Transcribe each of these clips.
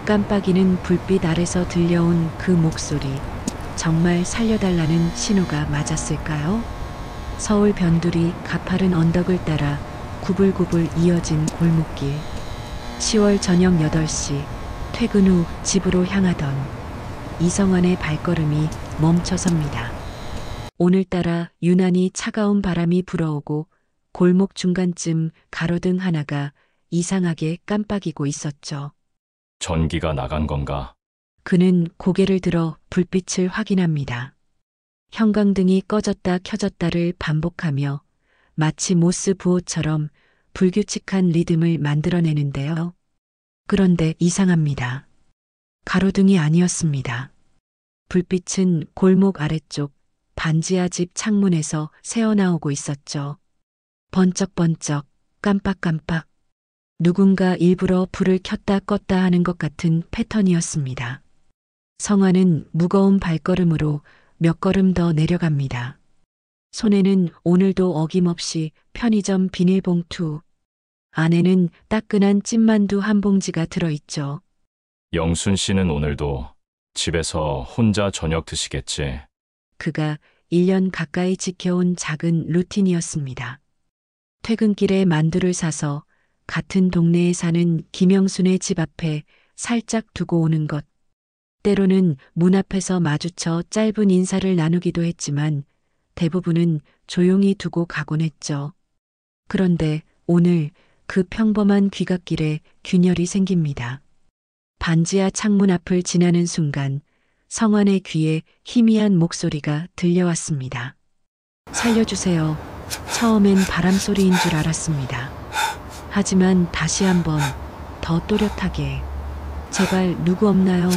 깜빡이는 불빛 아래서 들려온 그 목소리. 정말 살려달라는 신호가 맞았을까요? 서울 변두리 가파른 언덕을 따라 구불구불 이어진 골목길. 10월 저녁 8시 퇴근 후 집으로 향하던 이성환의 발걸음이 멈춰섭니다. 오늘따라 유난히 차가운 바람이 불어오고 골목 중간쯤 가로등 하나가 이상하게 깜빡이고 있었죠. 전기가 나간 건가? 그는 고개를 들어 불빛을 확인합니다. 형광등이 꺼졌다 켜졌다를 반복하며 마치 모스 부호처럼 불규칙한 리듬을 만들어내는데요. 그런데 이상합니다. 가로등이 아니었습니다. 불빛은 골목 아래쪽 반지하 집 창문에서 새어나오고 있었죠. 번쩍번쩍, 깜빡깜빡. 누군가 일부러 불을 켰다 껐다 하는 것 같은 패턴이었습니다. 성화는 무거운 발걸음으로 몇 걸음 더 내려갑니다. 손에는 오늘도 어김없이 편의점 비닐봉투, 안에는 따끈한 찐만두 한 봉지가 들어있죠. 영순 씨는 오늘도 집에서 혼자 저녁 드시겠지? 그가 1년 가까이 지켜온 작은 루틴이었습니다. 퇴근길에 만두를 사서 같은 동네에 사는 김영순의 집 앞에 살짝 두고 오는 것. 때로는 문 앞에서 마주쳐 짧은 인사를 나누기도 했지만 대부분은 조용히 두고 가곤 했죠. 그런데 오늘 그 평범한 귀갓길에 균열이 생깁니다. 반지하 창문 앞을 지나는 순간 성환의 귀에 희미한 목소리가 들려왔습니다. 살려주세요. 처음엔 바람소리인 줄 알았습니다. 하지만 다시 한번 더 또렷하게 제발 누구 없나요?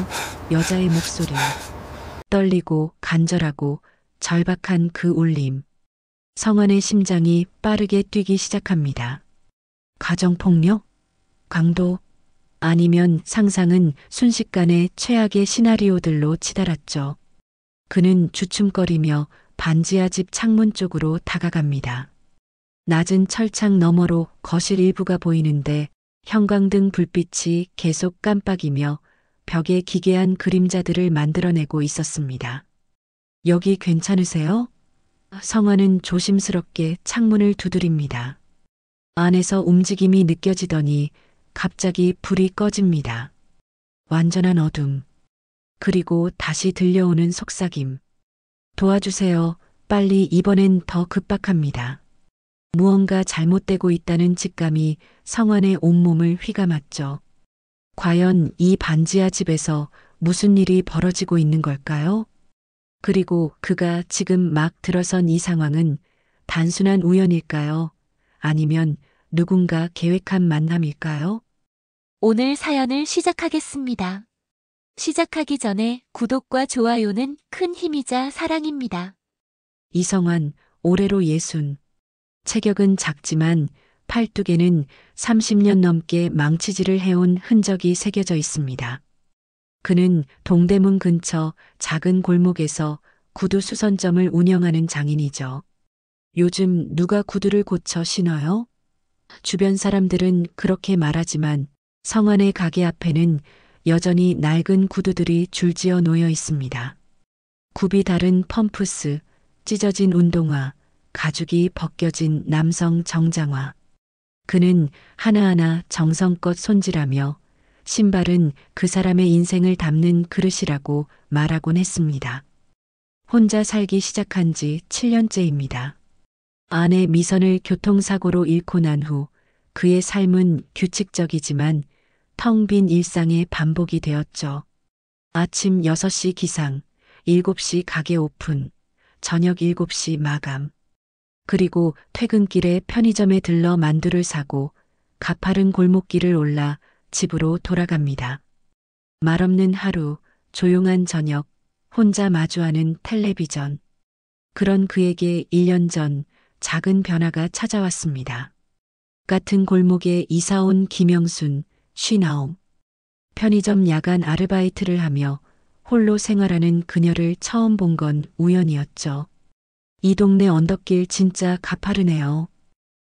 여자의 목소리. 떨리고 간절하고 절박한 그 울림. 성환의 심장이 빠르게 뛰기 시작합니다. 가정폭력? 강도? 아니면 상상은 순식간에 최악의 시나리오들로 치달았죠. 그는 주춤거리며 반지하 집 창문 쪽으로 다가갑니다. 낮은 철창 너머로 거실 일부가 보이는데 형광등 불빛이 계속 깜빡이며 벽에 기괴한 그림자들을 만들어내고 있었습니다. 여기 괜찮으세요? 성화는 조심스럽게 창문을 두드립니다. 안에서 움직임이 느껴지더니 갑자기 불이 꺼집니다. 완전한 어둠. 그리고 다시 들려오는 속삭임. 도와주세요. 빨리 이번엔 더 급박합니다. 무언가 잘못되고 있다는 직감이 성환의 온몸을 휘감았죠. 과연 이 반지하 집에서 무슨 일이 벌어지고 있는 걸까요? 그리고 그가 지금 막 들어선 이 상황은 단순한 우연일까요? 아니면 누군가 계획한 만남일까요? 오늘 사연을 시작하겠습니다. 시작하기 전에 구독과 좋아요는 큰 힘이자 사랑입니다. 이성환, 올해로 60. 체격은 작지만 팔뚝에는 30년 넘게 망치질을 해온 흔적이 새겨져 있습니다. 그는 동대문 근처 작은 골목에서 구두 수선점을 운영하는 장인이죠. 요즘 누가 구두를 고쳐 신어요? 주변 사람들은 그렇게 말하지만 성환의 가게 앞에는 여전히 낡은 구두들이 줄지어 놓여 있습니다. 굽이 다른 펌프스, 찢어진 운동화, 가죽이 벗겨진 남성 정장화. 그는 하나하나 정성껏 손질하며 신발은 그 사람의 인생을 담는 그릇이라고 말하곤 했습니다. 혼자 살기 시작한 지 7년째입니다. 아내 미선을 교통사고로 잃고 난 후 그의 삶은 규칙적이지만 텅 빈 일상의 반복이 되었죠. 아침 6시 기상, 7시 가게 오픈, 저녁 7시 마감. 그리고 퇴근길에 편의점에 들러 만두를 사고 가파른 골목길을 올라 집으로 돌아갑니다. 말없는 하루, 조용한 저녁, 혼자 마주하는 텔레비전. 그런 그에게 1년 전 작은 변화가 찾아왔습니다. 같은 골목에 이사온 김영순, 59. 편의점 야간 아르바이트를 하며 홀로 생활하는 그녀를 처음 본 건 우연이었죠. 이 동네 언덕길 진짜 가파르네요.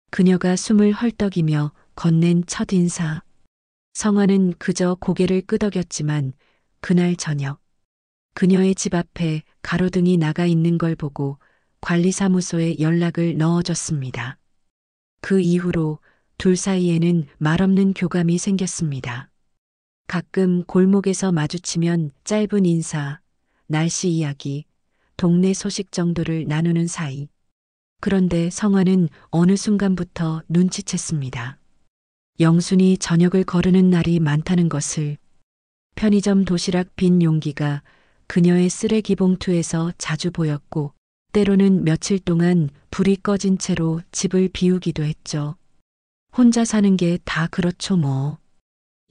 그녀가 숨을 헐떡이며 건넨 첫 인사. 성화는 그저 고개를 끄덕였지만 그날 저녁 그녀의 집 앞에 가로등이 나가 있는 걸 보고 관리사무소에 연락을 넣어줬습니다. 그 이후로 둘 사이에는 말없는 교감이 생겼습니다. 가끔 골목에서 마주치면 짧은 인사, 날씨 이야기, 동네 소식 정도를 나누는 사이. 그런데 성화는 어느 순간부터 눈치챘습니다. 영순이 저녁을 거르는 날이 많다는 것을. 편의점 도시락 빈 용기가 그녀의 쓰레기 봉투에서 자주 보였고 때로는 며칠 동안 불이 꺼진 채로 집을 비우기도 했죠. 혼자 사는 게 다 그렇죠 뭐.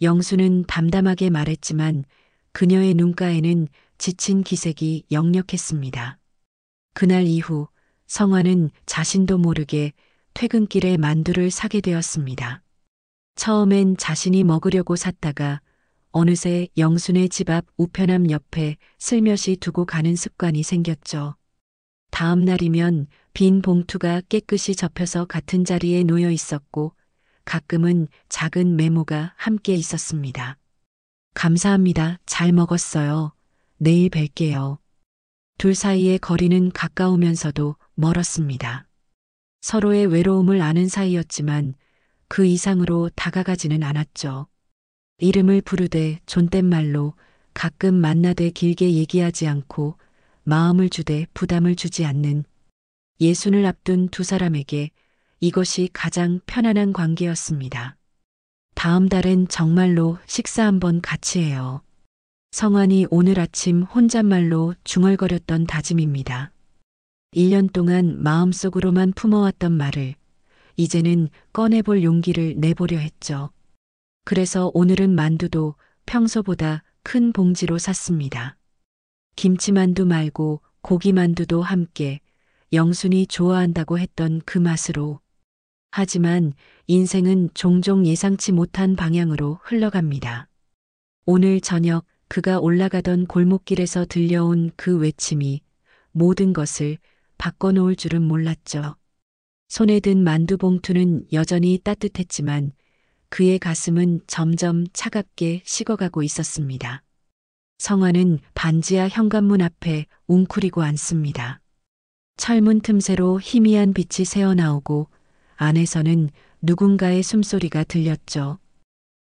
영수는 담담하게 말했지만 그녀의 눈가에는 지친 기색이 역력했습니다. 그날 이후 성화는 자신도 모르게 퇴근길에 만두를 사게 되었습니다. 처음엔 자신이 먹으려고 샀다가 어느새 영순의 집 앞 우편함 옆에 슬며시 두고 가는 습관이 생겼죠. 다음 날이면 빈 봉투가 깨끗이 접혀서 같은 자리에 놓여 있었고 가끔은 작은 메모가 함께 있었습니다. 감사합니다. 잘 먹었어요. 내일 뵐게요. 둘 사이의 거리는 가까우면서도 멀었습니다. 서로의 외로움을 아는 사이였지만 그 이상으로 다가가지는 않았죠. 이름을 부르되 존댓말로 가끔 만나되 길게 얘기하지 않고 마음을 주되 부담을 주지 않는 예순을 앞둔 두 사람에게 이것이 가장 편안한 관계였습니다. 다음 달엔 정말로 식사 한번 같이 해요. 성환이 오늘 아침 혼잣말로 중얼거렸던 다짐입니다. 1년 동안 마음속으로만 품어왔던 말을 이제는 꺼내볼 용기를 내보려 했죠. 그래서 오늘은 만두도 평소보다 큰 봉지로 샀습니다. 김치만두 말고 고기만두도 함께 영순이 좋아한다고 했던 그 맛으로. 하지만 인생은 종종 예상치 못한 방향으로 흘러갑니다. 오늘 저녁 그가 올라가던 골목길에서 들려온 그 외침이 모든 것을 바꿔놓을 줄은 몰랐죠. 손에 든 만두 봉투는 여전히 따뜻했지만 그의 가슴은 점점 차갑게 식어가고 있었습니다. 성화는 반지하 현관문 앞에 웅크리고 앉습니다. 철문 틈새로 희미한 빛이 새어나오고 안에서는 누군가의 숨소리가 들렸죠.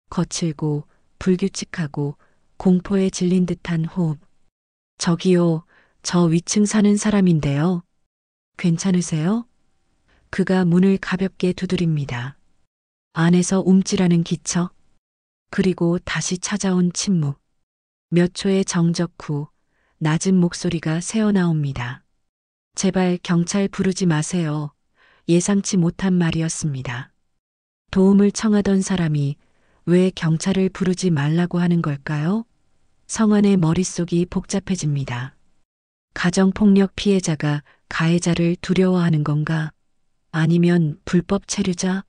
거칠고 불규칙하고 공포에 질린 듯한 호흡. 저기요, 저 위층 사는 사람인데요. 괜찮으세요? 그가 문을 가볍게 두드립니다. 안에서 움찔하는 기척. 그리고 다시 찾아온 침묵. 몇 초의 정적 후 낮은 목소리가 새어나옵니다. 제발 경찰 부르지 마세요. 예상치 못한 말이었습니다. 도움을 청하던 사람이 왜 경찰을 부르지 말라고 하는 걸까요? 성환의 머릿속이 복잡해집니다. 가정폭력 피해자가 가해자를 두려워하는 건가? 아니면 불법 체류자?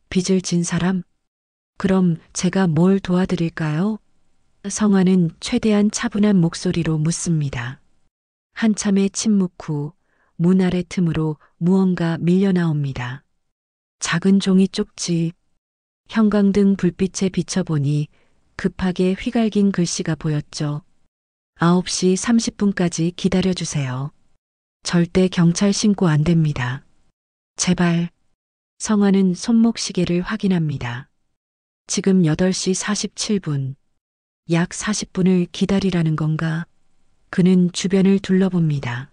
빚을 진 사람? 그럼 제가 뭘 도와드릴까요? 성환은 최대한 차분한 목소리로 묻습니다. 한참의 침묵 후 문 아래 틈으로 무언가 밀려나옵니다. 작은 종이 쪽지. 형광등 불빛에 비춰보니 급하게 휘갈긴 글씨가 보였죠. 9시 30분까지 기다려주세요. 절대 경찰 신고 안 됩니다. 제발. 성환은 손목 시계를 확인합니다. 지금 8시 47분. 약 40분을 기다리라는 건가? 그는 주변을 둘러봅니다.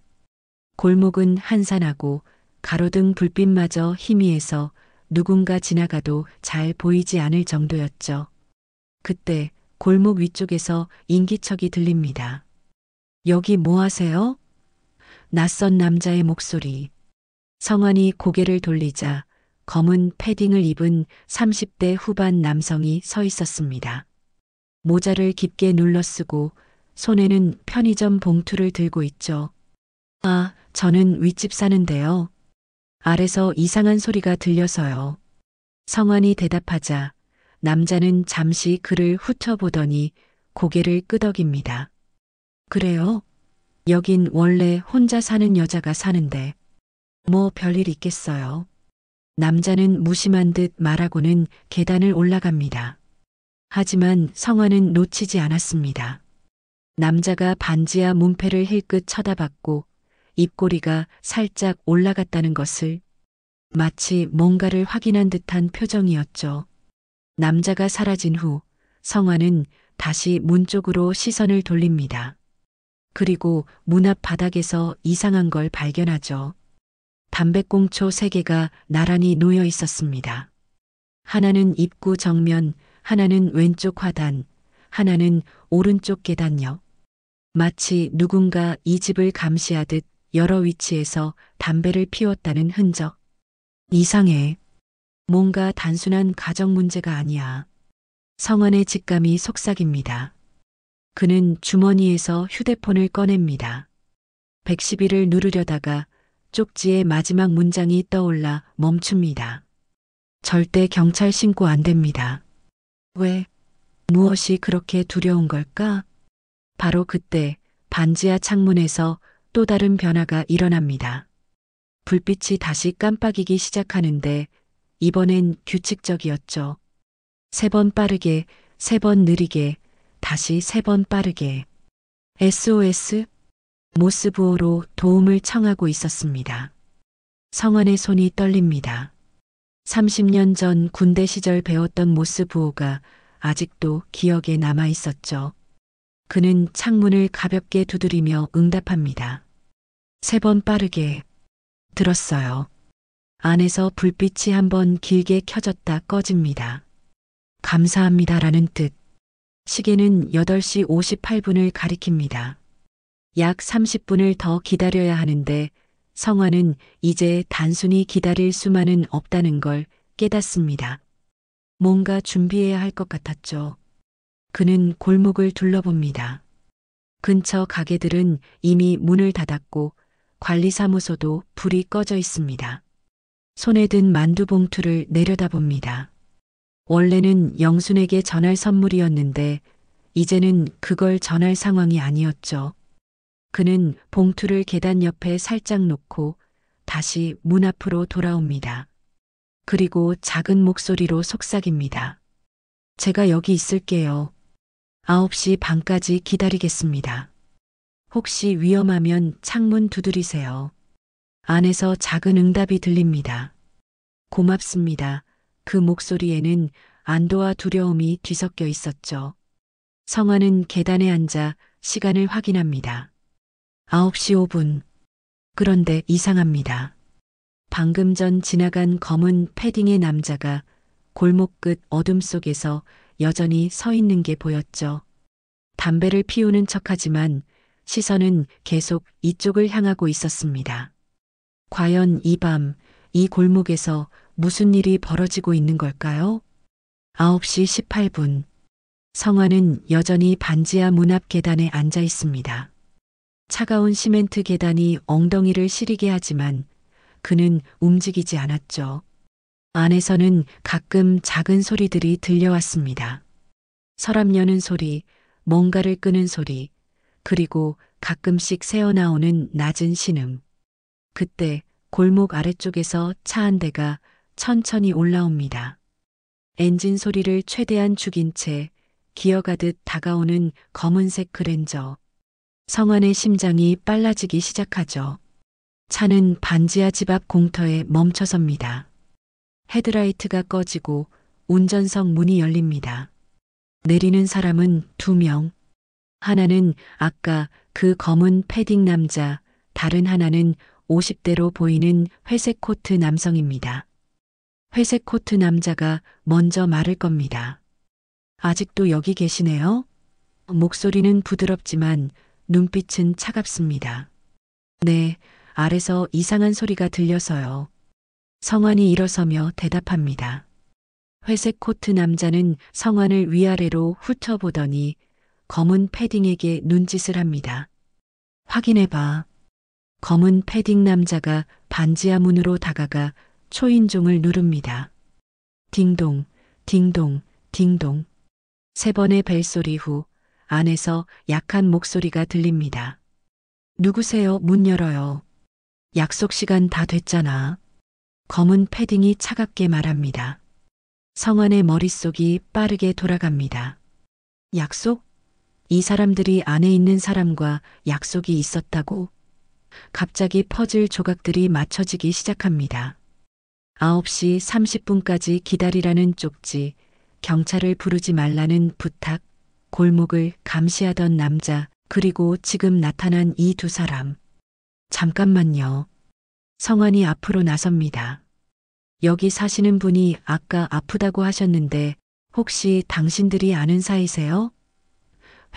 골목은 한산하고 가로등 불빛마저 희미해서 누군가 지나가도 잘 보이지 않을 정도였죠. 그때 골목 위쪽에서 인기척이 들립니다. 여기 뭐 하세요? 낯선 남자의 목소리. 성환이 고개를 돌리자 검은 패딩을 입은 30대 후반 남성이 서 있었습니다. 모자를 깊게 눌러쓰고 손에는 편의점 봉투를 들고 있죠. 아, 저는 윗집 사는데요. 아래서 이상한 소리가 들려서요. 성환이 대답하자 남자는 잠시 그를 훑어보더니 고개를 끄덕입니다. 그래요? 여긴 원래 혼자 사는 여자가 사는데 뭐 별일 있겠어요. 남자는 무심한 듯 말하고는 계단을 올라갑니다. 하지만 성화는 놓치지 않았습니다. 남자가 반지하 문패를 힐끗 쳐다봤고 입꼬리가 살짝 올라갔다는 것을 마치 뭔가를 확인한 듯한 표정이었죠. 남자가 사라진 후 성화는 다시 문 쪽으로 시선을 돌립니다. 그리고 문 앞 바닥에서 이상한 걸 발견하죠. 담배꽁초 3개가 나란히 놓여 있었습니다. 하나는 입구 정면, 하나는 왼쪽 화단, 하나는 오른쪽 계단역. 마치 누군가 이 집을 감시하듯 여러 위치에서 담배를 피웠다는 흔적. 이상해. 뭔가 단순한 가정 문제가 아니야. 성환의 직감이 속삭입니다. 그는 주머니에서 휴대폰을 꺼냅니다. 110을 누르려다가 쪽지의 마지막 문장이 떠올라 멈춥니다. 절대 경찰 신고 안 됩니다. 왜? 무엇이 그렇게 두려운 걸까? 바로 그때 반지하 창문에서 또 다른 변화가 일어납니다. 불빛이 다시 깜빡이기 시작하는데 이번엔 규칙적이었죠. 3번 빠르게, 3번 느리게, 다시 3번 빠르게. SOS? 모스부호로 도움을 청하고 있었습니다. 성환의 손이 떨립니다. 30년 전 군대 시절 배웠던 모스부호가 아직도 기억에 남아 있었죠. 그는 창문을 가볍게 두드리며 응답합니다. 3번 빠르게. 들었어요. 안에서 불빛이 한번 길게 켜졌다 꺼집니다. 감사합니다라는 뜻. 시계는 8시 58분을 가리킵니다. 약 30분을 더 기다려야 하는데 성환은 이제 단순히 기다릴 수만은 없다는 걸 깨닫습니다. 뭔가 준비해야 할 것 같았죠. 그는 골목을 둘러봅니다. 근처 가게들은 이미 문을 닫았고 관리사무소도 불이 꺼져 있습니다. 손에 든 만두 봉투를 내려다봅니다. 원래는 영순에게 전할 선물이었는데 이제는 그걸 전할 상황이 아니었죠. 그는 봉투를 계단 옆에 살짝 놓고 다시 문 앞으로 돌아옵니다. 그리고 작은 목소리로 속삭입니다. 제가 여기 있을게요. 9시 반까지 기다리겠습니다. 혹시 위험하면 창문 두드리세요. 안에서 작은 응답이 들립니다. 고맙습니다. 그 목소리에는 안도와 두려움이 뒤섞여 있었죠. 성환은 계단에 앉아 시간을 확인합니다. 9시 5분. 그런데 이상합니다. 방금 전 지나간 검은 패딩의 남자가 골목 끝 어둠 속에서 여전히 서 있는 게 보였죠. 담배를 피우는 척하지만 시선은 계속 이쪽을 향하고 있었습니다. 과연 이 밤, 이 골목에서 무슨 일이 벌어지고 있는 걸까요? 9시 18분. 성환은 여전히 반지하 문 앞 계단에 앉아 있습니다. 차가운 시멘트 계단이 엉덩이를 시리게 하지만 그는 움직이지 않았죠. 안에서는 가끔 작은 소리들이 들려왔습니다. 서랍 여는 소리, 뭔가를 끄는 소리, 그리고 가끔씩 새어나오는 낮은 신음. 그때 골목 아래쪽에서 차 한 대가 천천히 올라옵니다. 엔진 소리를 최대한 죽인 채 기어가듯 다가오는 검은색 그랜저. 성환의 심장이 빨라지기 시작하죠. 차는 반지하 집 앞 공터에 멈춰섭니다. 헤드라이트가 꺼지고 운전석 문이 열립니다. 내리는 사람은 2명. 하나는 아까 그 검은 패딩 남자, 다른 하나는 50대로 보이는 회색 코트 남성입니다. 회색 코트 남자가 먼저 말을 겁니다. 아직도 여기 계시네요? 목소리는 부드럽지만 눈빛은 차갑습니다. 네, 아래서 이상한 소리가 들려서요. 성환이 일어서며 대답합니다. 회색 코트 남자는 성환을 위아래로 훑어보더니 검은 패딩에게 눈짓을 합니다. 확인해봐. 검은 패딩 남자가 반지하 문으로 다가가 초인종을 누릅니다. 딩동, 딩동, 딩동. 3번의 벨소리 후 안에서 약한 목소리가 들립니다. 누구세요? 문 열어요. 약속 시간 다 됐잖아. 검은 패딩이 차갑게 말합니다. 성환의 머릿속이 빠르게 돌아갑니다. 약속? 이 사람들이 안에 있는 사람과 약속이 있었다고? 갑자기 퍼즐 조각들이 맞춰지기 시작합니다. 9시 30분까지 기다리라는 쪽지, 경찰을 부르지 말라는 부탁, 골목을 감시하던 남자, 그리고 지금 나타난 이 두 사람. 잠깐만요. 성환이 앞으로 나섭니다. 여기 사시는 분이 아까 아프다고 하셨는데 혹시 당신들이 아는 사이세요?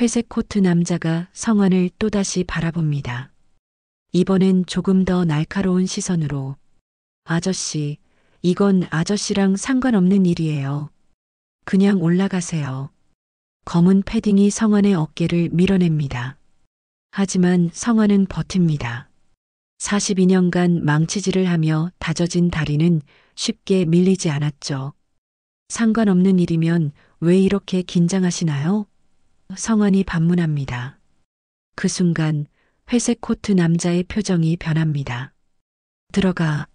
회색 코트 남자가 성환을 또다시 바라봅니다. 이번엔 조금 더 날카로운 시선으로. 아저씨, 이건 아저씨랑 상관없는 일이에요. 그냥 올라가세요. 검은 패딩이 성환의 어깨를 밀어냅니다. 하지만 성환은 버팁니다. 42년간 망치질을 하며 다져진 다리는 쉽게 밀리지 않았죠. 상관없는 일이면 왜 이렇게 긴장하시나요? 성환이 반문합니다. 그 순간 회색 코트 남자의 표정이 변합니다. 들어가.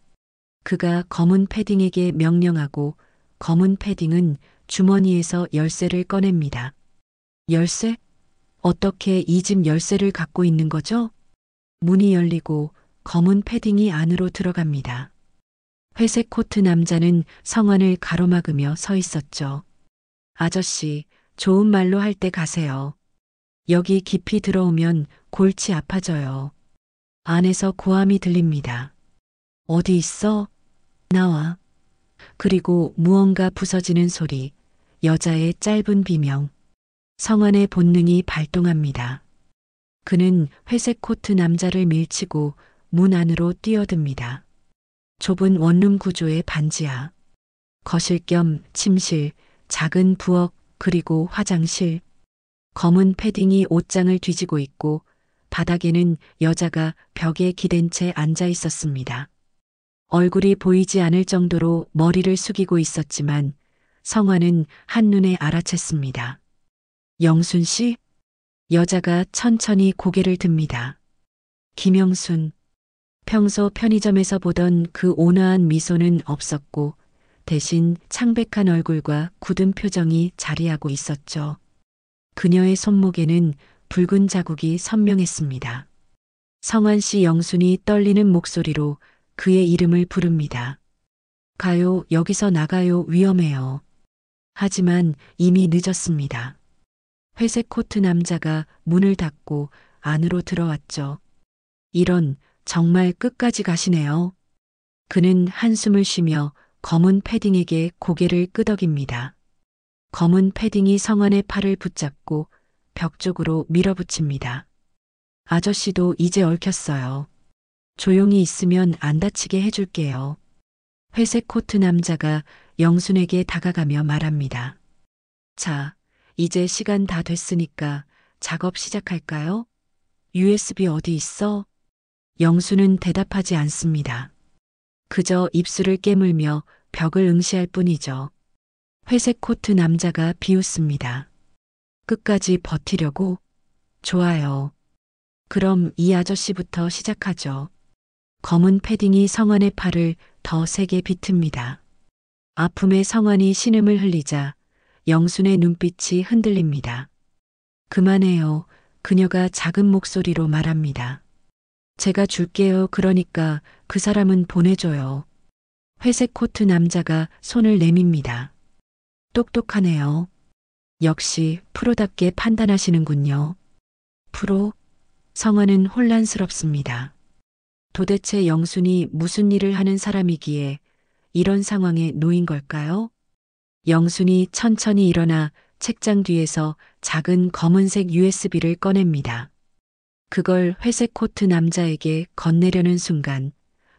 그가 검은 패딩에게 명령하고 검은 패딩은 주머니에서 열쇠를 꺼냅니다. 열쇠? 어떻게 이 집 열쇠를 갖고 있는 거죠? 문이 열리고 검은 패딩이 안으로 들어갑니다. 회색 코트 남자는 성환을 가로막으며 서 있었죠. 아저씨, 좋은 말로 할 때 가세요. 여기 깊이 들어오면 골치 아파져요. 안에서 고함이 들립니다. 어디 있어? 나와. 그리고 무언가 부서지는 소리, 여자의 짧은 비명. 성환의 본능이 발동합니다. 그는 회색 코트 남자를 밀치고 문 안으로 뛰어듭니다. 좁은 원룸 구조의 반지하. 거실 겸 침실, 작은 부엌, 그리고 화장실. 검은 패딩이 옷장을 뒤지고 있고 바닥에는 여자가 벽에 기댄 채 앉아 있었습니다. 얼굴이 보이지 않을 정도로 머리를 숙이고 있었지만 성환은 한눈에 알아챘습니다. 영순 씨? 여자가 천천히 고개를 듭니다. 김영순. 평소 편의점에서 보던 그 온화한 미소는 없었고 대신 창백한 얼굴과 굳은 표정이 자리하고 있었죠. 그녀의 손목에는 붉은 자국이 선명했습니다. 성환 씨. 영순이 떨리는 목소리로 그의 이름을 부릅니다. 가요, 여기서 나가요, 위험해요. 하지만 이미 늦었습니다. 회색 코트 남자가 문을 닫고 안으로 들어왔죠. 이런, 정말 끝까지 가시네요. 그는 한숨을 쉬며 검은 패딩에게 고개를 끄덕입니다. 검은 패딩이 성환의 팔을 붙잡고 벽 쪽으로 밀어붙입니다. 아저씨도 이제 얽혔어요. 조용히 있으면 안 다치게 해줄게요. 회색 코트 남자가 영순에게 다가가며 말합니다. 자, 이제 시간 다 됐으니까 작업 시작할까요? USB 어디 있어? 영순은 대답하지 않습니다. 그저 입술을 깨물며 벽을 응시할 뿐이죠. 회색 코트 남자가 비웃습니다. 끝까지 버티려고? 좋아요. 그럼 이 아저씨부터 시작하죠. 검은 패딩이 성환의 팔을 더 세게 비틉니다. 아픔에 성환이 신음을 흘리자 영순의 눈빛이 흔들립니다. 그만해요. 그녀가 작은 목소리로 말합니다. 제가 줄게요. 그러니까 그 사람은 보내줘요. 회색 코트 남자가 손을 내밉니다. 똑똑하네요. 역시 프로답게 판단하시는군요. 프로? 성환은 혼란스럽습니다. 도대체 영순이 무슨 일을 하는 사람이기에 이런 상황에 놓인 걸까요? 영순이 천천히 일어나 책장 뒤에서 작은 검은색 USB를 꺼냅니다. 그걸 회색 코트 남자에게 건네려는 순간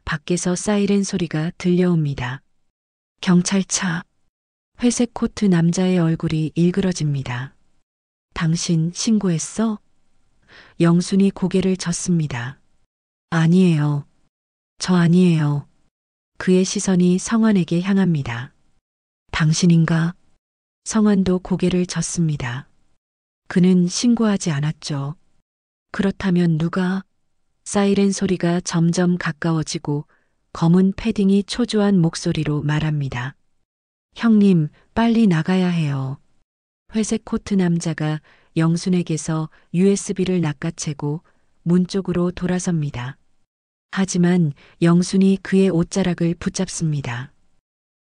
밖에서 사이렌 소리가 들려옵니다. 경찰차. 회색 코트 남자의 얼굴이 일그러집니다. 당신 신고했어? 영순이 고개를 젓습니다. 아니에요. 저 아니에요. 그의 시선이 성환에게 향합니다. 당신인가? 성환도 고개를 젓습니다. 그는 신고하지 않았죠. 그렇다면 누가? 사이렌 소리가 점점 가까워지고 검은 패딩이 초조한 목소리로 말합니다. 형님, 빨리 나가야 해요. 회색 코트 남자가 영순에게서 USB를 낚아채고 문 쪽으로 돌아섭니다. 하지만 영순이 그의 옷자락을 붙잡습니다.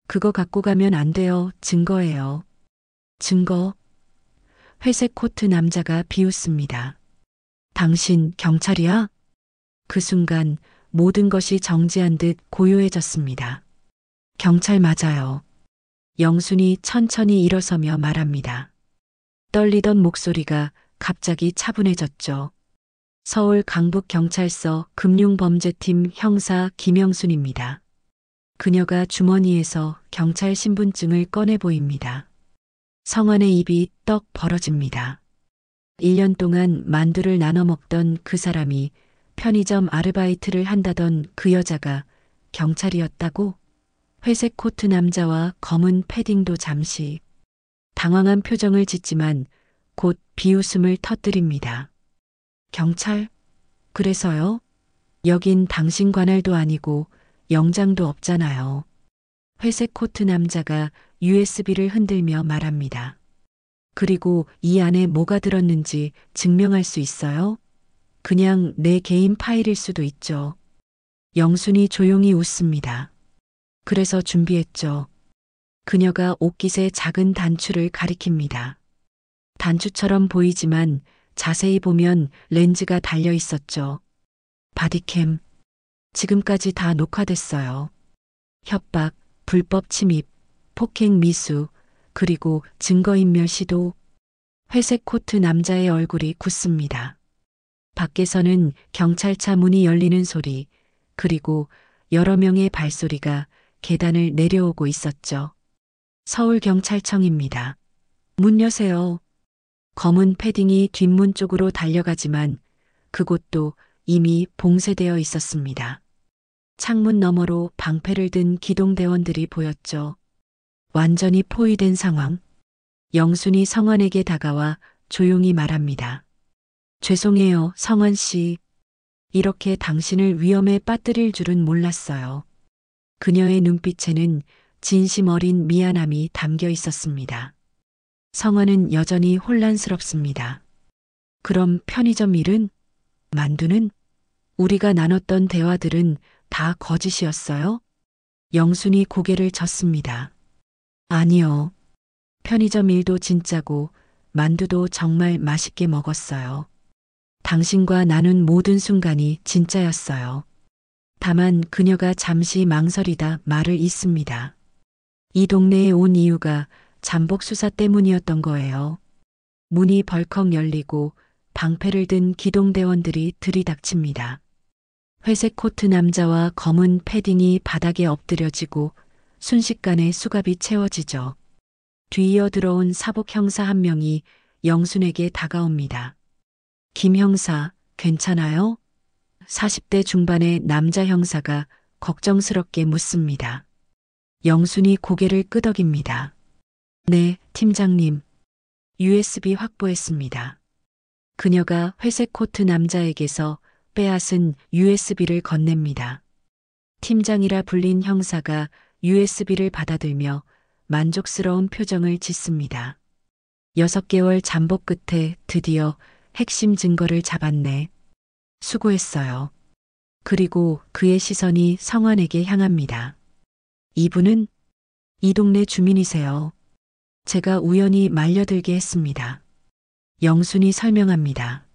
그거 갖고 가면 안 돼요. 증거예요. 증거? 회색 코트 남자가 비웃습니다. 당신 경찰이야? 그 순간 모든 것이 정지한 듯 고요해졌습니다. 경찰 맞아요. 영순이 천천히 일어서며 말합니다. 떨리던 목소리가 갑자기 차분해졌죠. 서울 강북경찰서 금융범죄팀 형사 김영순입니다. 그녀가 주머니에서 경찰 신분증을 꺼내 보입니다. 성환의 입이 떡 벌어집니다. 1년 동안 만두를 나눠 먹던 그 사람이 편의점 아르바이트를 한다던 그 여자가 경찰이었다고? 회색 코트 남자와 검은 패딩도 잠시 당황한 표정을 짓지만 곧 비웃음을 터뜨립니다. 경찰? 그래서요? 여긴 당신 관할도 아니고 영장도 없잖아요. 회색 코트 남자가 USB를 흔들며 말합니다. 그리고 이 안에 뭐가 들었는지 증명할 수 있어요? 그냥 내 개인 파일일 수도 있죠. 영순이 조용히 웃습니다. 그래서 준비했죠. 그녀가 옷깃에 작은 단추를 가리킵니다. 단추처럼 보이지만 자세히 보면 렌즈가 달려 있었죠. 바디캠. 지금까지 다 녹화됐어요. 협박, 불법 침입, 폭행 미수, 그리고 증거인멸 시도. 회색 코트 남자의 얼굴이 굳습니다. 밖에서는 경찰차 문이 열리는 소리, 그리고 여러 명의 발소리가 계단을 내려오고 있었죠. 서울경찰청입니다. 문 여세요. 검은 패딩이 뒷문 쪽으로 달려가지만 그곳도 이미 봉쇄되어 있었습니다. 창문 너머로 방패를 든 기동대원들이 보였죠. 완전히 포위된 상황. 영순이 성환에게 다가와 조용히 말합니다. 죄송해요, 성환 씨. 이렇게 당신을 위험에 빠뜨릴 줄은 몰랐어요. 그녀의 눈빛에는 진심 어린 미안함이 담겨 있었습니다. 성환은 여전히 혼란스럽습니다. 그럼 편의점 일은? 만두는? 우리가 나눴던 대화들은 다 거짓이었어요? 영순이 고개를 젓습니다. 아니요. 편의점 일도 진짜고 만두도 정말 맛있게 먹었어요. 당신과 나눈 모든 순간이 진짜였어요. 다만 그녀가 잠시 망설이다 말을 잇습니다. 이 동네에 온 이유가 잠복 수사 때문이었던 거예요. 문이 벌컥 열리고 방패를 든 기동대원들이 들이닥칩니다. 회색 코트 남자와 검은 패딩이 바닥에 엎드려지고 순식간에 수갑이 채워지죠. 뒤이어 들어온 사복 형사 한 명이 영순에게 다가옵니다. 김 형사, 괜찮아요? 40대 중반의 남자 형사가 걱정스럽게 묻습니다. 영순이 고개를 끄덕입니다. 네, 팀장님. USB 확보했습니다. 그녀가 회색 코트 남자에게서 빼앗은 USB를 건넵니다. 팀장이라 불린 형사가 USB를 받아들며 만족스러운 표정을 짓습니다. 6개월 잠복 끝에 드디어 핵심 증거를 잡았네. 수고했어요. 그리고 그의 시선이 성환에게 향합니다. 이분은 이 동네 주민이세요. 제가 우연히 말려들게 했습니다. 영순이 설명합니다.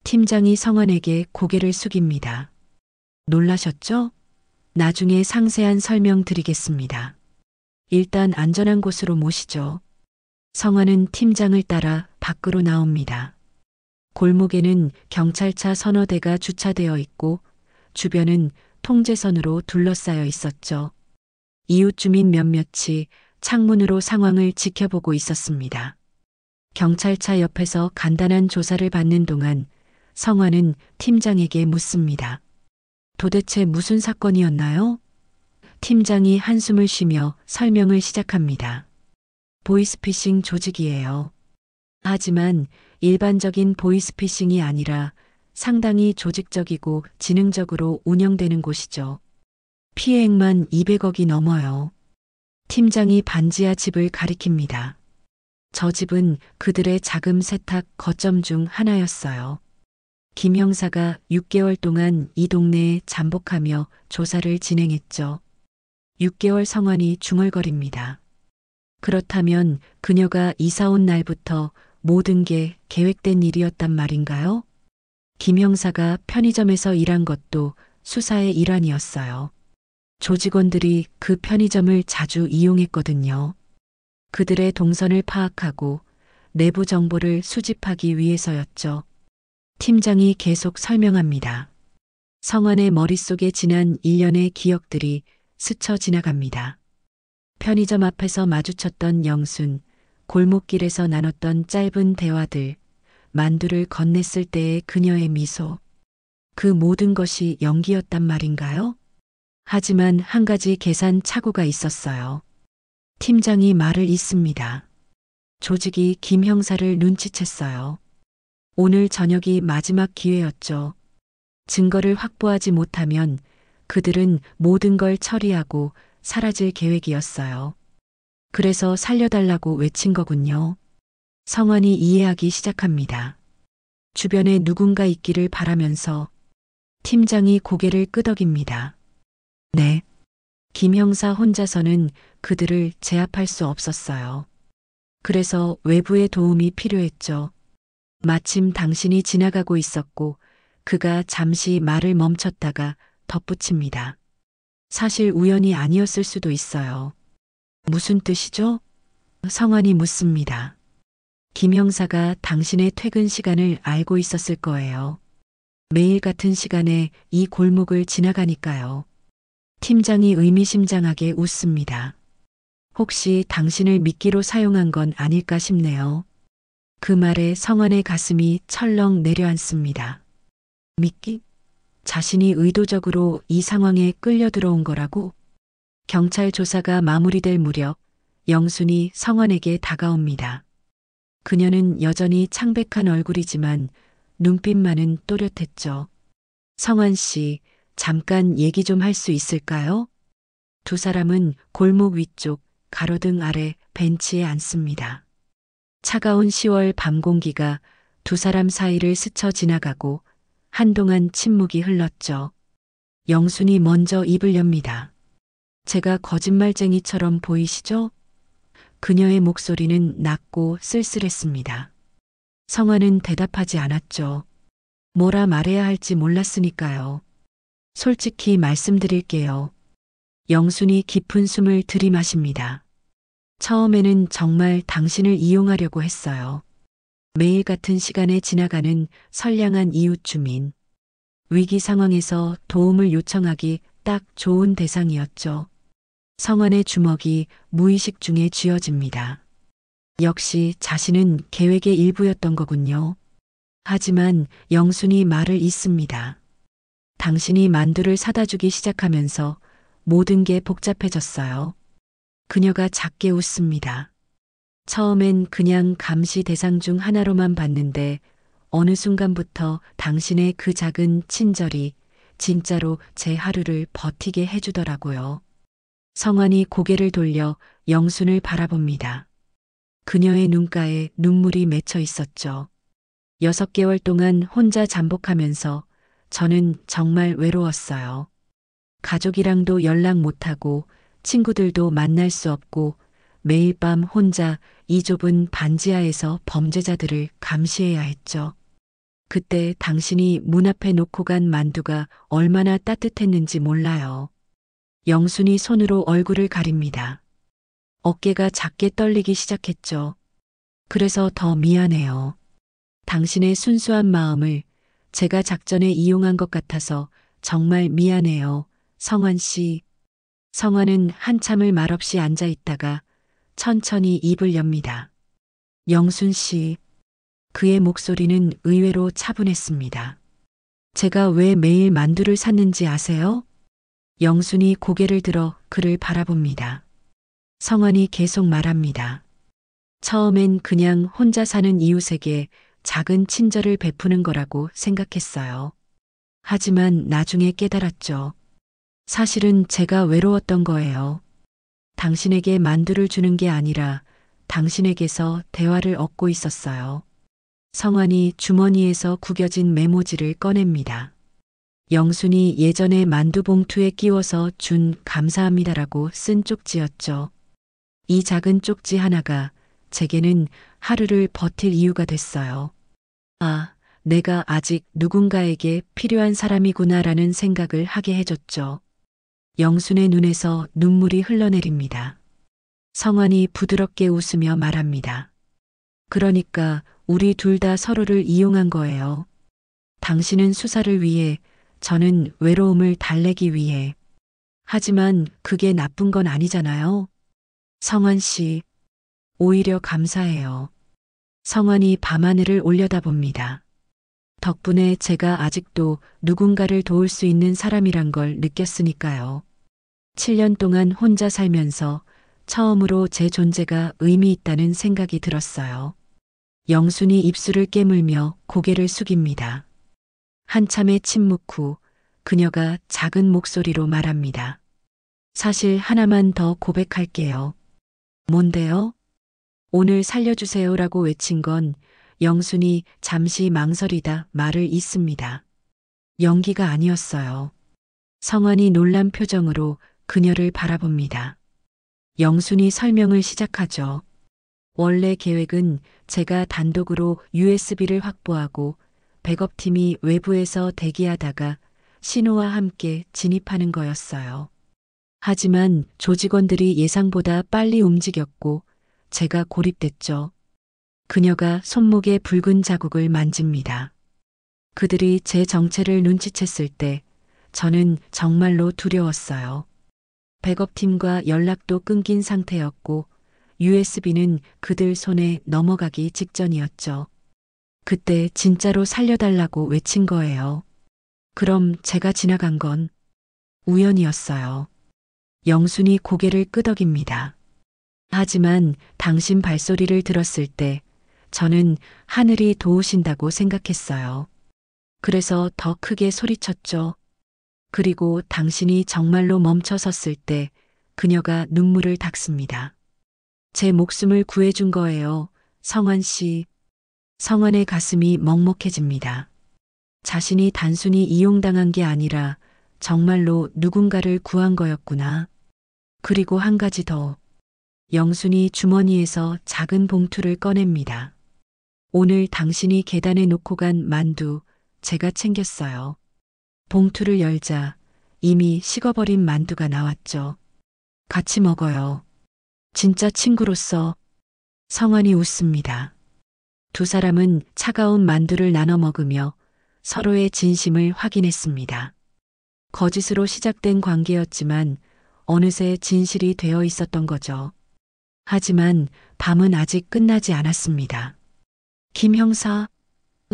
팀장이 성환에게 고개를 숙입니다. 놀라셨죠? 나중에 상세한 설명 드리겠습니다. 일단 안전한 곳으로 모시죠. 성환은 팀장을 따라 밖으로 나옵니다. 골목에는 경찰차 서너 대가 주차되어 있고 주변은 통제선으로 둘러싸여 있었죠. 이웃 주민 몇몇이 창문으로 상황을 지켜보고 있었습니다. 경찰차 옆에서 간단한 조사를 받는 동안 성환은 팀장에게 묻습니다. 도대체 무슨 사건이었나요? 팀장이 한숨을 쉬며 설명을 시작합니다. 보이스피싱 조직이에요. 하지만 일반적인 보이스피싱이 아니라 상당히 조직적이고 지능적으로 운영되는 곳이죠. 피해액만 200억이 넘어요. 팀장이 반지하 집을 가리킵니다. 저 집은 그들의 자금 세탁 거점 중 하나였어요. 김 형사가 6개월 동안 이 동네에 잠복하며 조사를 진행했죠. 6개월 성환이 중얼거립니다. 그렇다면 그녀가 이사 온 날부터 모든 게 계획된 일이었단 말인가요? 김 형사가 편의점에서 일한 것도 수사의 일환이었어요. 조직원들이 그 편의점을 자주 이용했거든요. 그들의 동선을 파악하고 내부 정보를 수집하기 위해서였죠. 팀장이 계속 설명합니다. 성환의 머릿속에 지난 1년의 기억들이 스쳐 지나갑니다. 편의점 앞에서 마주쳤던 영순, 골목길에서 나눴던 짧은 대화들, 만두를 건넸을 때의 그녀의 미소. 그 모든 것이 연기였단 말인가요? 하지만 한 가지 계산 착오가 있었어요. 팀장이 말을 잇습니다. 조직이 김 형사를 눈치챘어요. 오늘 저녁이 마지막 기회였죠. 증거를 확보하지 못하면 그들은 모든 걸 처리하고 사라질 계획이었어요. 그래서 살려달라고 외친 거군요. 성환이 이해하기 시작합니다. 주변에 누군가 있기를 바라면서 팀장이 고개를 끄덕입니다. 네. 김 형사 혼자서는 그들을 제압할 수 없었어요. 그래서 외부의 도움이 필요했죠. 마침 당신이 지나가고 있었고 그가 잠시 말을 멈췄다가 덧붙입니다. 사실 우연이 아니었을 수도 있어요. 무슨 뜻이죠? 성환이 묻습니다. 김 형사가 당신의 퇴근 시간을 알고 있었을 거예요. 매일 같은 시간에 이 골목을 지나가니까요. 팀장이 의미심장하게 웃습니다. 혹시 당신을 미끼로 사용한 건 아닐까 싶네요. 그 말에 성환의 가슴이 철렁 내려앉습니다. 미끼? 자신이 의도적으로 이 상황에 끌려 들어온 거라고? 경찰 조사가 마무리될 무렵 영순이 성환에게 다가옵니다. 그녀는 여전히 창백한 얼굴이지만 눈빛만은 또렷했죠. 성환 씨, 잠깐 얘기 좀 할 수 있을까요? 두 사람은 골목 위쪽 가로등 아래 벤치에 앉습니다. 차가운 10월 밤 공기가 두 사람 사이를 스쳐 지나가고 한동안 침묵이 흘렀죠. 영순이 먼저 입을 엽니다. 제가 거짓말쟁이처럼 보이시죠? 그녀의 목소리는 낮고 쓸쓸했습니다. 성환은 대답하지 않았죠. 뭐라 말해야 할지 몰랐으니까요. 솔직히 말씀드릴게요. 영순이 깊은 숨을 들이마십니다. 처음에는 정말 당신을 이용하려고 했어요. 매일 같은 시간에 지나가는 선량한 이웃 주민. 위기 상황에서 도움을 요청하기 딱 좋은 대상이었죠. 성환의 주먹이 무의식 중에 쥐어집니다. 역시 자신은 계획의 일부였던 거군요. 하지만 영순이 말을 잇습니다. 당신이 만두를 사다 주기 시작하면서 모든 게 복잡해졌어요. 그녀가 작게 웃습니다. 처음엔 그냥 감시 대상 중 하나로만 봤는데 어느 순간부터 당신의 그 작은 친절이 진짜로 제 하루를 버티게 해주더라고요. 성환이 고개를 돌려 영순을 바라봅니다. 그녀의 눈가에 눈물이 맺혀 있었죠. 6개월 동안 혼자 잠복하면서 저는 정말 외로웠어요. 가족이랑도 연락 못하고 친구들도 만날 수 없고 매일 밤 혼자 이 좁은 반지하에서 범죄자들을 감시해야 했죠. 그때 당신이 문 앞에 놓고 간 만두가 얼마나 따뜻했는지 몰라요. 영순이 손으로 얼굴을 가립니다. 어깨가 작게 떨리기 시작했죠. 그래서 더 미안해요. 당신의 순수한 마음을 제가 작전에 이용한 것 같아서 정말 미안해요. 성환 씨. 성환은 한참을 말없이 앉아 있다가 천천히 입을 엽니다. 영순 씨. 그의 목소리는 의외로 차분했습니다. 제가 왜 매일 만두를 샀는지 아세요? 영순이 고개를 들어 그를 바라봅니다. 성환이 계속 말합니다. 처음엔 그냥 혼자 사는 이웃에게 작은 친절을 베푸는 거라고 생각했어요. 하지만 나중에 깨달았죠. 사실은 제가 외로웠던 거예요. 당신에게 만두를 주는 게 아니라 당신에게서 대화를 얻고 있었어요. 성환이 주머니에서 구겨진 메모지를 꺼냅니다. 영순이 예전에 만두 봉투에 끼워서 준 감사합니다라고 쓴 쪽지였죠. 이 작은 쪽지 하나가 제게는 하루를 버틸 이유가 됐어요. 아, 내가 아직 누군가에게 필요한 사람이구나라는 생각을 하게 해줬죠. 영순의 눈에서 눈물이 흘러내립니다. 성환이 부드럽게 웃으며 말합니다. 그러니까 우리 둘 다 서로를 이용한 거예요. 당신은 수사를 위해, 저는 외로움을 달래기 위해. 하지만 그게 나쁜 건 아니잖아요. 성환 씨, 오히려 감사해요. 성환이 밤하늘을 올려다봅니다. 덕분에 제가 아직도 누군가를 도울 수 있는 사람이란 걸 느꼈으니까요. 7년 동안 혼자 살면서 처음으로 제 존재가 의미 있다는 생각이 들었어요. 영순이 입술을 깨물며 고개를 숙입니다. 한참의 침묵 후 그녀가 작은 목소리로 말합니다. 사실 하나만 더 고백할게요. 뭔데요? 오늘 살려주세요라고 외친 건 영순이 잠시 망설이다 말을 잇습니다. 연기가 아니었어요. 성환이 놀란 표정으로 그녀를 바라봅니다. 영순이 설명을 시작하죠. 원래 계획은 제가 단독으로 USB를 확보하고 백업팀이 외부에서 대기하다가 신호와 함께 진입하는 거였어요. 하지만 조직원들이 예상보다 빨리 움직였고 제가 고립됐죠. 그녀가 손목에 붉은 자국을 만집니다. 그들이 제 정체를 눈치챘을 때 저는 정말로 두려웠어요. 백업팀과 연락도 끊긴 상태였고 USB는 그들 손에 넘어가기 직전이었죠. 그때 진짜로 살려달라고 외친 거예요. 그럼 제가 지나간 건 우연이었어요. 영순이 고개를 끄덕입니다. 하지만 당신 발소리를 들었을 때 저는 하늘이 도우신다고 생각했어요. 그래서 더 크게 소리쳤죠. 그리고 당신이 정말로 멈춰 섰을 때 그녀가 눈물을 닦습니다. 제 목숨을 구해준 거예요. 성환 씨. 성환의 가슴이 먹먹해집니다. 자신이 단순히 이용당한 게 아니라 정말로 누군가를 구한 거였구나. 그리고 한 가지 더. 영순이 주머니에서 작은 봉투를 꺼냅니다. 오늘 당신이 계단에 놓고 간 만두 제가 챙겼어요. 봉투를 열자 이미 식어버린 만두가 나왔죠. 같이 먹어요. 진짜 친구로서. 성환이 웃습니다. 두 사람은 차가운 만두를 나눠 먹으며 서로의 진심을 확인했습니다. 거짓으로 시작된 관계였지만 어느새 진실이 되어 있었던 거죠. 하지만 밤은 아직 끝나지 않았습니다. 김 형사,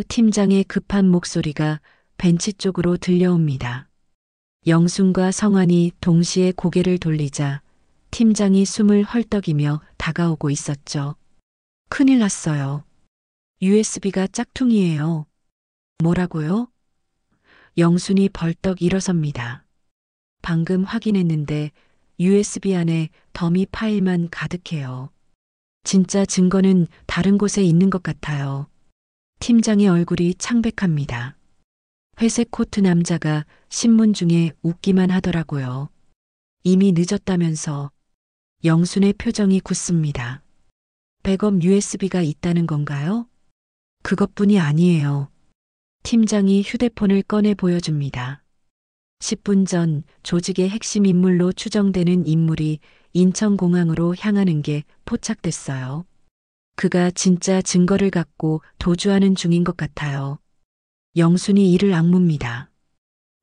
팀장의 급한 목소리가 벤치 쪽으로 들려옵니다. 영순과 성환이 동시에 고개를 돌리자 팀장이 숨을 헐떡이며 다가오고 있었죠. 큰일 났어요. USB가 짝퉁이에요. 뭐라고요? 영순이 벌떡 일어섭니다. 방금 확인했는데 USB 안에 더미 파일만 가득해요. 진짜 증거는 다른 곳에 있는 것 같아요. 팀장의 얼굴이 창백합니다. 회색 코트 남자가 신문 중에 웃기만 하더라고요. 이미 늦었다면서. 영순의 표정이 굳습니다. 백업 USB가 있다는 건가요? 그것뿐이 아니에요. 팀장이 휴대폰을 꺼내 보여줍니다. 10분 전 조직의 핵심 인물로 추정되는 인물이 인천공항으로 향하는 게 포착됐어요. 그가 진짜 증거를 갖고 도주하는 중인 것 같아요. 영순이 이를 악뭅니다.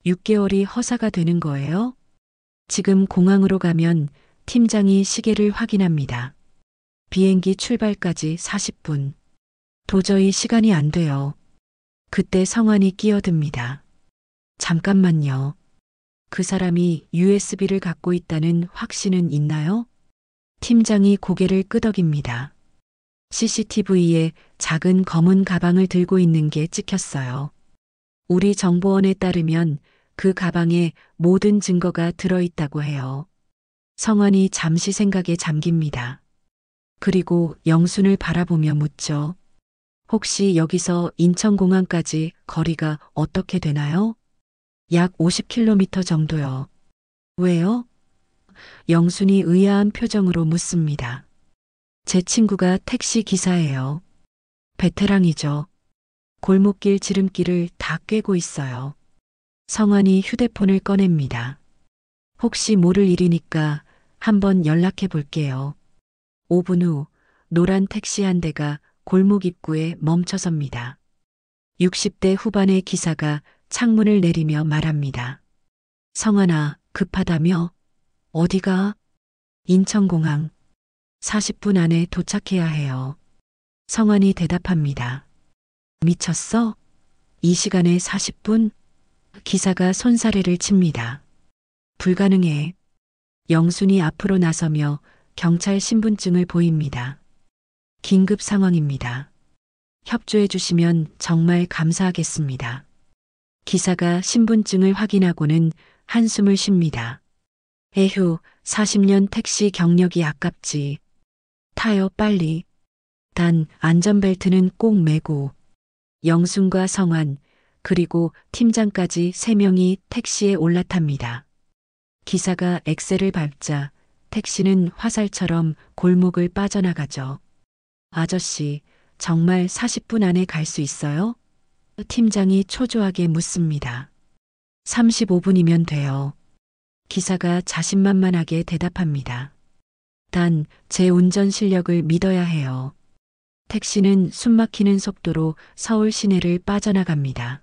6개월이 허사가 되는 거예요? 지금 공항으로 가면 팀장이 시계를 확인합니다. 비행기 출발까지 40분. 도저히 시간이 안 돼요. 그때 성환이 끼어듭니다. 잠깐만요. 그 사람이 USB를 갖고 있다는 확신은 있나요? 팀장이 고개를 끄덕입니다. CCTV에 작은 검은 가방을 들고 있는 게 찍혔어요. 우리 정보원에 따르면 그 가방에 모든 증거가 들어있다고 해요. 성환이 잠시 생각에 잠깁니다. 그리고 영순을 바라보며 묻죠. 혹시 여기서 인천공항까지 거리가 어떻게 되나요? 약 50km 정도요. 왜요? 영순이 의아한 표정으로 묻습니다. 제 친구가 택시 기사예요. 베테랑이죠. 골목길 지름길을 다 꿰고 있어요. 성환이 휴대폰을 꺼냅니다. 혹시 모를 일이니까 한번 연락해 볼게요. 5분 후 노란 택시 한 대가 골목 입구에 멈춰섭니다. 60대 후반의 기사가 창문을 내리며 말합니다. 성환아, 급하다며? 어디가? 인천공항. 40분 안에 도착해야 해요. 성환이 대답합니다. 미쳤어? 이 시간에 40분? 기사가 손사래를 칩니다. 불가능해. 영순이 앞으로 나서며 경찰 신분증을 보입니다. 긴급 상황입니다. 협조해 주시면 정말 감사하겠습니다. 기사가 신분증을 확인하고는 한숨을 쉽니다. 에휴, 40년 택시 경력이 아깝지. 타요, 빨리. 단 안전벨트는 꼭 매고. 영순과 성환, 그리고 팀장까지 3명이 택시에 올라탑니다. 기사가 엑셀을 밟자 택시는 화살처럼 골목을 빠져나가죠. 아저씨, 정말 40분 안에 갈 수 있어요? 팀장이 초조하게 묻습니다. 35분이면 돼요. 기사가 자신만만하게 대답합니다. 단, 제 운전 실력을 믿어야 해요. 택시는 숨막히는 속도로 서울 시내를 빠져나갑니다.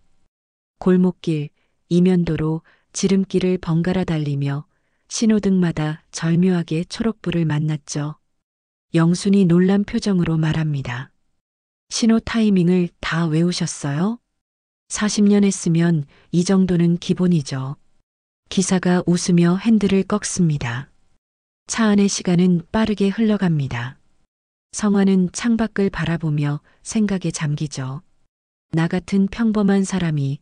골목길, 이면도로, 지름길을 번갈아 달리며 신호등마다 절묘하게 초록불을 만났죠. 영순이 놀란 표정으로 말합니다. 신호 타이밍을 다 외우셨어요? 40년 했으면 이 정도는 기본이죠. 기사가 웃으며 핸들을 꺾습니다. 차 안의 시간은 빠르게 흘러갑니다. 성환은 창밖을 바라보며 생각에 잠기죠. 나 같은 평범한 사람이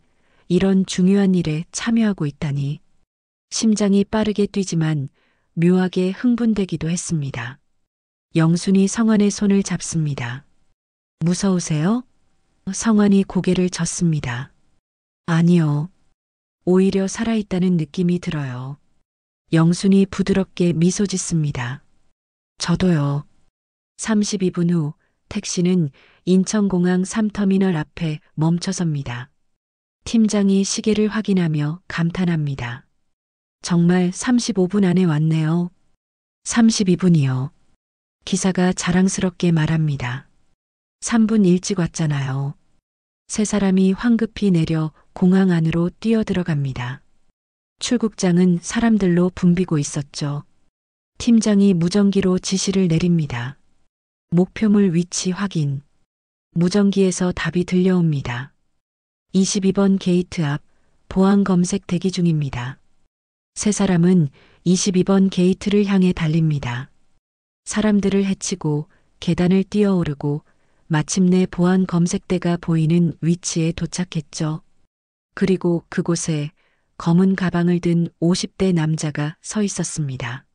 이런 중요한 일에 참여하고 있다니. 심장이 빠르게 뛰지만 묘하게 흥분되기도 했습니다. 영순이 성환의 손을 잡습니다. 무서우세요? 성환이 고개를 젓습니다. 아니요. 오히려 살아있다는 느낌이 들어요. 영순이 부드럽게 미소 짓습니다. 저도요. 32분 후 택시는 인천공항 3터미널 앞에 멈춰섭니다. 팀장이 시계를 확인하며 감탄합니다. 정말 35분 안에 왔네요. 32분이요. 기사가 자랑스럽게 말합니다. 3분 일찍 왔잖아요. 세 사람이 황급히 내려 공항 안으로 뛰어들어갑니다. 출국장은 사람들로 붐비고 있었죠. 팀장이 무전기로 지시를 내립니다. 목표물 위치 확인. 무전기에서 답이 들려옵니다. 22번 게이트 앞 보안 검색 대기 중입니다. 세 사람은 22번 게이트를 향해 달립니다. 사람들을 헤치고 계단을 뛰어오르고 마침내 보안 검색대가 보이는 위치에 도착했죠. 그리고 그곳에 검은 가방을 든 50대 남자가 서 있었습니다.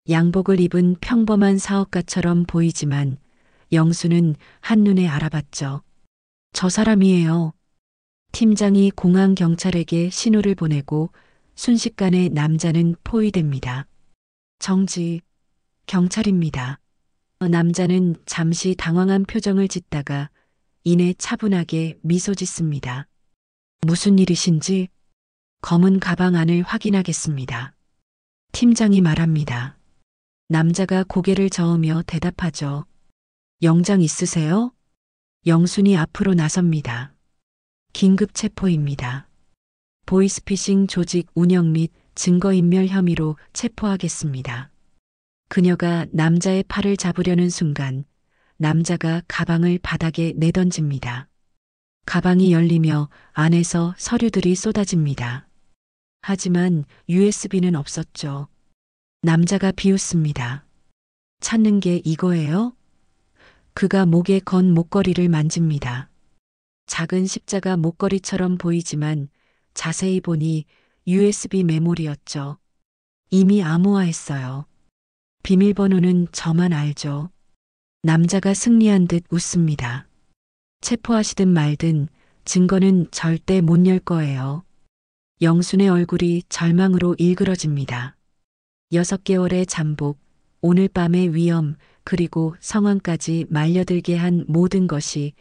양복을 입은 평범한 사업가처럼 보이지만 영수는 한눈에 알아봤죠. 저 사람이에요. 팀장이 공항 경찰에게 신호를 보내고 순식간에 남자는 포위됩니다. 정지, 경찰입니다. 남자는 잠시 당황한 표정을 짓다가 이내 차분하게 미소 짓습니다. 무슨 일이신지 검은 가방 안을 확인하겠습니다. 팀장이 말합니다. 남자가 고개를 저으며 대답하죠. 영장 있으세요? 영순이 앞으로 나섭니다. 긴급 체포입니다. 보이스피싱 조직 운영 및 증거인멸 혐의로 체포하겠습니다. 그녀가 남자의 팔을 잡으려는 순간 남자가 가방을 바닥에 내던집니다. 가방이 열리며 안에서 서류들이 쏟아집니다. 하지만 USB는 없었죠. 남자가 비웃습니다. 찾는 게 이거예요? 그가 목에 건 목걸이를 만집니다. 작은 십자가 목걸이처럼 보이지만 자세히 보니 USB 메모리였죠. 이미 암호화했어요. 비밀번호는 저만 알죠. 남자가 승리한 듯 웃습니다. 체포하시든 말든 증거는 절대 못 열 거예요. 영순의 얼굴이 절망으로 일그러집니다. 6개월의 잠복, 오늘 밤의 위험, 그리고 성황까지 말려들게 한 모든 것이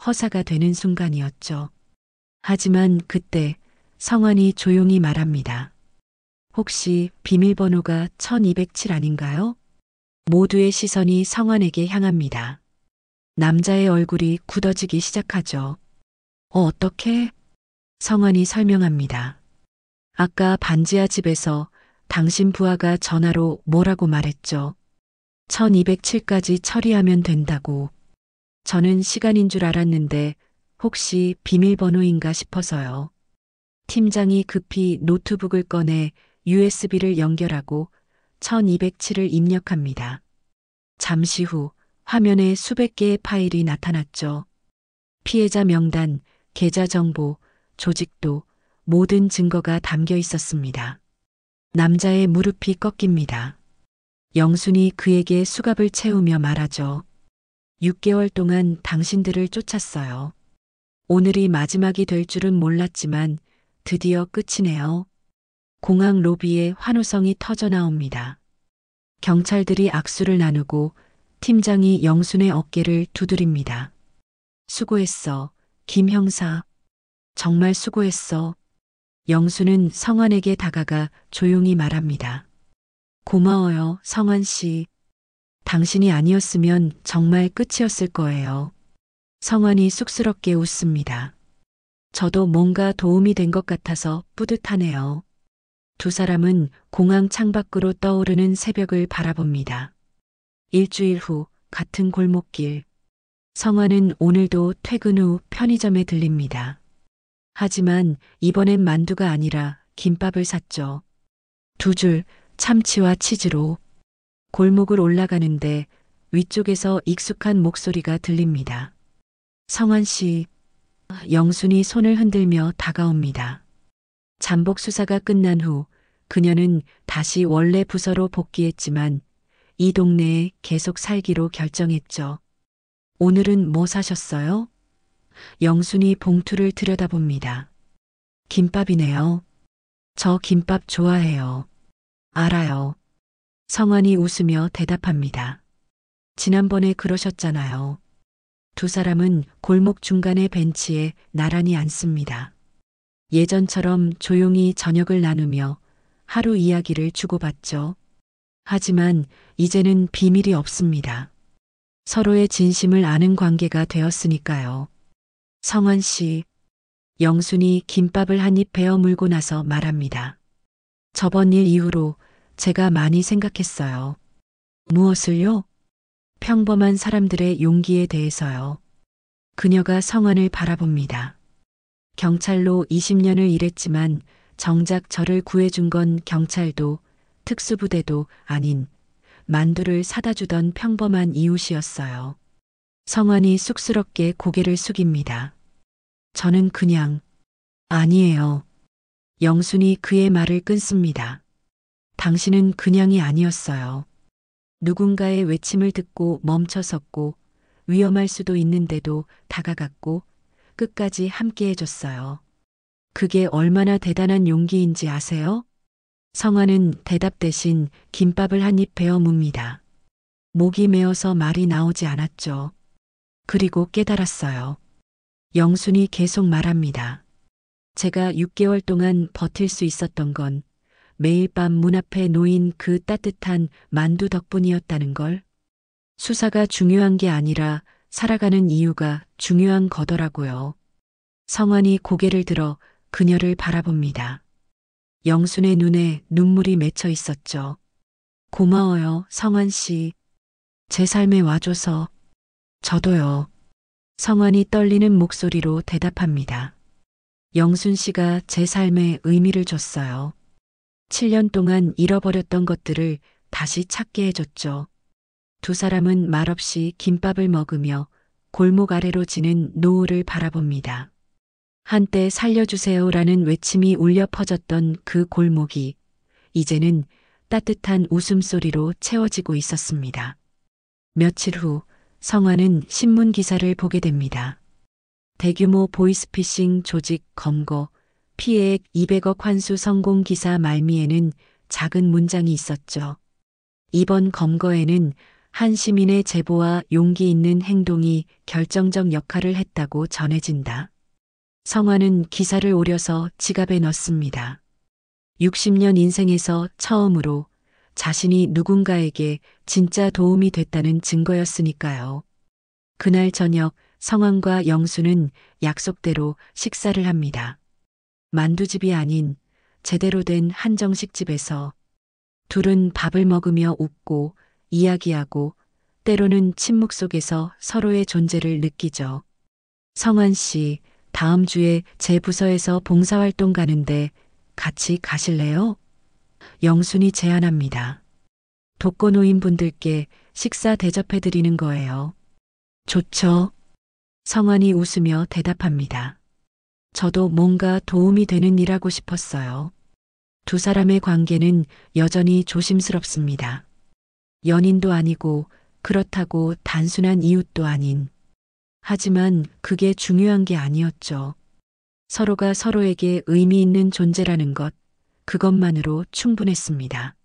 허사가 되는 순간이었죠. 하지만 그때 성환이 조용히 말합니다. 혹시 비밀번호가 1207 아닌가요? 모두의 시선이 성환에게 향합니다. 남자의 얼굴이 굳어지기 시작하죠. 어떻게? 성환이 설명합니다. 아까 반지하 집에서 당신 부하가 전화로 뭐라고 말했죠? 1207까지 처리하면 된다고. 저는 시간인 줄 알았는데 혹시 비밀번호인가 싶어서요. 팀장이 급히 노트북을 꺼내 USB를 연결하고 1207을 입력합니다. 잠시 후 화면에 수백 개의 파일이 나타났죠. 피해자 명단, 계좌 정보, 조직도 모든 증거가 담겨 있었습니다. 남자의 무릎이 꺾입니다. 영순이 그에게 수갑을 채우며 말하죠. 6개월 동안 당신들을 쫓았어요. 오늘이 마지막이 될 줄은 몰랐지만 드디어 끝이네요. 공항 로비에 환호성이 터져 나옵니다. 경찰들이 악수를 나누고 팀장이 영순의 어깨를 두드립니다. 수고했어, 김 형사. 정말 수고했어. 영순은 성환에게 다가가 조용히 말합니다. 고마워요, 성환 씨. 당신이 아니었으면 정말 끝이었을 거예요. 성환이 쑥스럽게 웃습니다. 저도 뭔가 도움이 된 것 같아서 뿌듯하네요. 두 사람은 공항 창밖으로 떠오르는 새벽을 바라봅니다. 일주일 후 같은 골목길. 성환은 오늘도 퇴근 후 편의점에 들립니다. 하지만 이번엔 만두가 아니라 김밥을 샀죠. 2줄 참치와 치즈로. 골목을 올라가는데 위쪽에서 익숙한 목소리가 들립니다. 성환 씨. 영순이 손을 흔들며 다가옵니다. 잠복 수사가 끝난 후 그녀는 다시 원래 부서로 복귀했지만 이 동네에 계속 살기로 결정했죠. 오늘은 뭐 사셨어요? 영순이 봉투를 들여다봅니다. 김밥이네요. 저 김밥 좋아해요. 알아요. 성환이 웃으며 대답합니다. 지난번에 그러셨잖아요. 두 사람은 골목 중간의 벤치에 나란히 앉습니다. 예전처럼 조용히 저녁을 나누며 하루 이야기를 주고받죠. 하지만 이제는 비밀이 없습니다. 서로의 진심을 아는 관계가 되었으니까요. 성환 씨. 영순이 김밥을 한 입 베어 물고 나서 말합니다. 저번 일 이후로 제가 많이 생각했어요. 무엇을요? 평범한 사람들의 용기에 대해서요. 그녀가 성환을 바라봅니다. 경찰로 20년을 일했지만 정작 저를 구해준 건 경찰도 특수부대도 아닌 만두를 사다 주던 평범한 이웃이었어요. 성환이 쑥스럽게 고개를 숙입니다. 저는 그냥 아니에요. 영순이 그의 말을 끊습니다. 당신은 그냥이 아니었어요. 누군가의 외침을 듣고 멈춰섰고 위험할 수도 있는데도 다가갔고 끝까지 함께 해줬어요. 그게 얼마나 대단한 용기인지 아세요? 성환은 대답 대신 김밥을 한 입 베어 뭅니다. 목이 메어서 말이 나오지 않았죠. 그리고 깨달았어요. 영순이 계속 말합니다. 제가 6개월 동안 버틸 수 있었던 건 매일 밤 문 앞에 놓인 그 따뜻한 만두 덕분이었다는 걸. 수사가 중요한 게 아니라 살아가는 이유가 중요한 거더라고요. 성환이 고개를 들어 그녀를 바라봅니다. 영순의 눈에 눈물이 맺혀 있었죠. 고마워요, 성환 씨. 제 삶에 와줘서. 저도요. 성환이 떨리는 목소리로 대답합니다. 영순 씨가 제 삶에 의미를 줬어요. 7년 동안 잃어버렸던 것들을 다시 찾게 해줬죠. 두 사람은 말없이 김밥을 먹으며 골목 아래로 지는 노을을 바라봅니다. 한때 살려주세요라는 외침이 울려 퍼졌던 그 골목이 이제는 따뜻한 웃음소리로 채워지고 있었습니다. 며칠 후 성화는 신문 기사를 보게 됩니다. 대규모 보이스피싱 조직 검거, 피해액 200억 환수 성공 기사 말미에는 작은 문장이 있었죠. 이번 검거에는 한 시민의 제보와 용기 있는 행동이 결정적 역할을 했다고 전해진다. 성화는 기사를 오려서 지갑에 넣습니다. 60년 인생에서 처음으로 자신이 누군가에게 진짜 도움이 됐다는 증거였으니까요. 그날 저녁 성환과 영수는 약속대로 식사를 합니다. 만두집이 아닌 제대로 된 한정식 집에서 둘은 밥을 먹으며 웃고 이야기하고 때로는 침묵 속에서 서로의 존재를 느끼죠. 성환 씨, 다음 주에 제 부서에서 봉사활동 가는데 같이 가실래요? 영순이 제안합니다. 독거노인분들께 식사 대접해 드리는 거예요. 좋죠. 성환이 웃으며 대답합니다. 저도 뭔가 도움이 되는 일 하고 싶었어요. 두 사람의 관계는 여전히 조심스럽습니다. 연인도 아니고 그렇다고 단순한 이웃도 아닌. 하지만 그게 중요한 게 아니었죠. 서로가 서로에게 의미 있는 존재라는 것, 그것만으로 충분했습니다.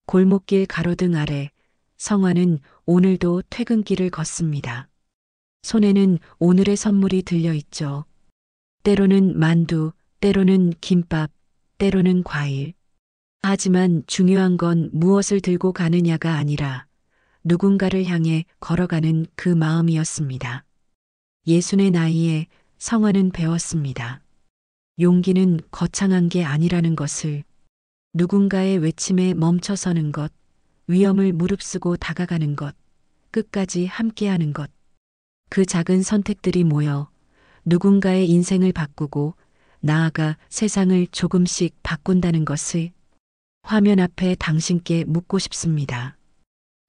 골목길 가로등 아래 성화는 오늘도 퇴근길을 걷습니다. 손에는 오늘의 선물이 들려있죠. 때로는 만두, 때로는 김밥, 때로는 과일. 하지만 중요한 건 무엇을 들고 가느냐가 아니라 누군가를 향해 걸어가는 그 마음이었습니다. 60의 나이에 성화는 배웠습니다. 용기는 거창한 게 아니라는 것을, 누군가의 외침에 멈춰서는 것, 위험을 무릅쓰고 다가가는 것, 끝까지 함께하는 것. 그 작은 선택들이 모여 누군가의 인생을 바꾸고 나아가 세상을 조금씩 바꾼다는 것을 화면 앞에 당신께 묻고 싶습니다.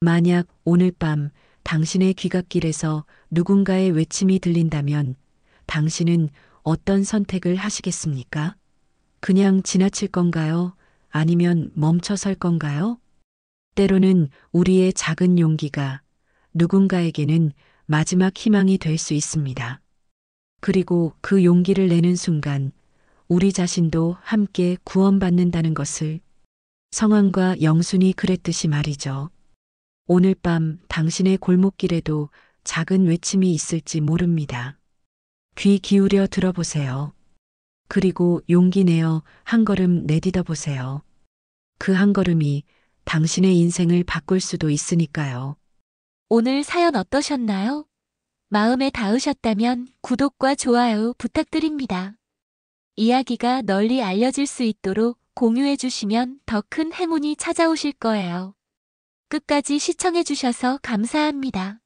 만약 오늘 밤 당신의 귀갓길에서 누군가의 외침이 들린다면 당신은 어떤 선택을 하시겠습니까? 그냥 지나칠 건가요? 아니면 멈춰 설 건가요? 때로는 우리의 작은 용기가 누군가에게는 마지막 희망이 될 수 있습니다. 그리고 그 용기를 내는 순간 우리 자신도 함께 구원받는다는 것을, 성환과 영순이 그랬듯이 말이죠. 오늘 밤 당신의 골목길에도 작은 외침이 있을지 모릅니다. 귀 기울여 들어보세요. 그리고 용기 내어 한 걸음 내딛어 보세요. 그 한 걸음이 당신의 인생을 바꿀 수도 있으니까요. 오늘 사연 어떠셨나요? 마음에 닿으셨다면 구독과 좋아요 부탁드립니다. 이야기가 널리 알려질 수 있도록 공유해 주시면 더 큰 행운이 찾아오실 거예요. 끝까지 시청해 주셔서 감사합니다.